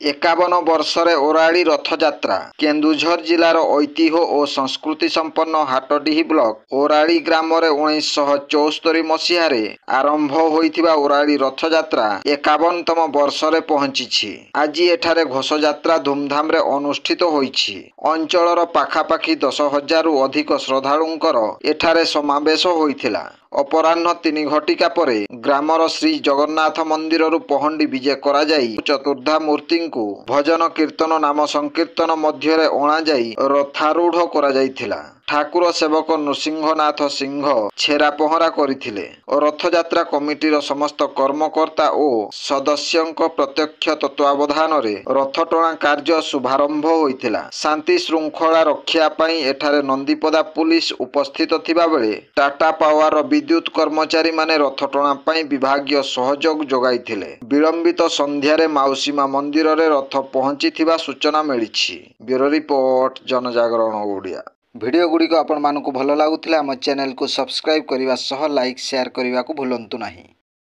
51 ବର୍ଷରେ ଓରାଳି ରଥଯାତ୍ରା। କେନ୍ଦୁଝର ଜିଲ୍ଲାର ଐତିହ୍ୟ ଓ ସଂସ୍କୃତି ସମ୍ପନ୍ନ ହାଟଡିହି ବ୍ଲକ ଓରାଳି ଗ୍ରାମରେ 1974 ମସିହାରେ ଆରମ୍ଭ ହୋଇଥିବା ଓରାଳି ରଥଯାତ୍ରା 51ତମ ବର୍ଷରେ ପହଞ୍ଚିଛି। ଆଜି ଏଠାରେ ଘୋଷଯାତ୍ରା ଧୁମଧାମରେ ଅନୁଷ୍ଠିତ ହୋଇଛି। ଅଞ୍ଚଳର ପାଖାପାଖି 10,000ରୁ ଅଧିକ ଶ୍ରଦ୍ଧାଳୁଙ୍କର ଏଠାରେ ସମାବେଶ ହୋଇଥିଲା। ଅପରାହ୍ନ 3 ଘଟିକା ପରେ ଗ୍ରାମର ଶ୍ରୀ ଜଗନ୍ନାଥ ମନ୍ଦିରରୁ ପହଣ୍ଡି ବିଜେ କରାଯାଇ ଚତୁର୍ଦ୍ଧା ମୂର୍ତ୍ତିଙ୍କୁ ଭଜନ କୀର୍ତ୍ତନ ନାମ ସଂକୀର୍ତ୍ତନ ମଧ୍ୟରେ ଅଣାଯାଇ ରଥାରୂଢ଼ କରାଯାଇଥିଲା। ଠାକୁର ସେବକ ନୃସିଂହନାଥ ସିଂହ ଛେରା ପହଁରା କରିଥିଲେ ଓ ରଥଯାତ୍ରା କମିଟିର ସମସ୍ତ କର୍ମକର୍ତ୍ତା ଓ ସଦସ୍ୟଙ୍କ ପ୍ରତ୍ୟକ୍ଷ ତତ୍ତ୍ୱାବଧାନରେ ରଥଟଣା କାର୍ଯ୍ୟ ଶୁଭାରମ୍ଭ ହୋଇଥିଲା। ଶାନ୍ତି ଶୃଙ୍ଖଳା ରକ୍ଷା ପାଇଁ ଏଠାରେ ନନ୍ଦିପଦା ପୁଲିସ ଉପସ୍ଥିତ ଥିବାବେଳେ ଟାଟା ପାୱାରର ବିଦ୍ୟୁତ କର୍ମଚାରୀମାନେ ରଥଟଣା ପାଇଁ ବିଭାଗୀୟ ସହଯୋଗ ଯୋଗାଇଥିଲେ। ବିଳମ୍ବିତ ସନ୍ଧ୍ୟାରେ ମାଉସୀମା ମନ୍ଦିରରେ ରଥ ପହଞ୍ଚିଥିବା ସୂଚନା ମିଳିଛି। Bureau report, Janajagaran Odia. Video ଗୁଡ଼ିକ ଆପଣମାନଙ୍କୁ ଭଲ ଲାଗୁଥିଲେ ଆମ ଚ୍ୟାନେଲକୁ ସବସ୍କ୍ରାଇବ୍ କରିବା ସହ ଲାଇକ୍ ସେୟାର କରିବାକୁ ଭୁଲନ୍ତୁ ନାହିଁ।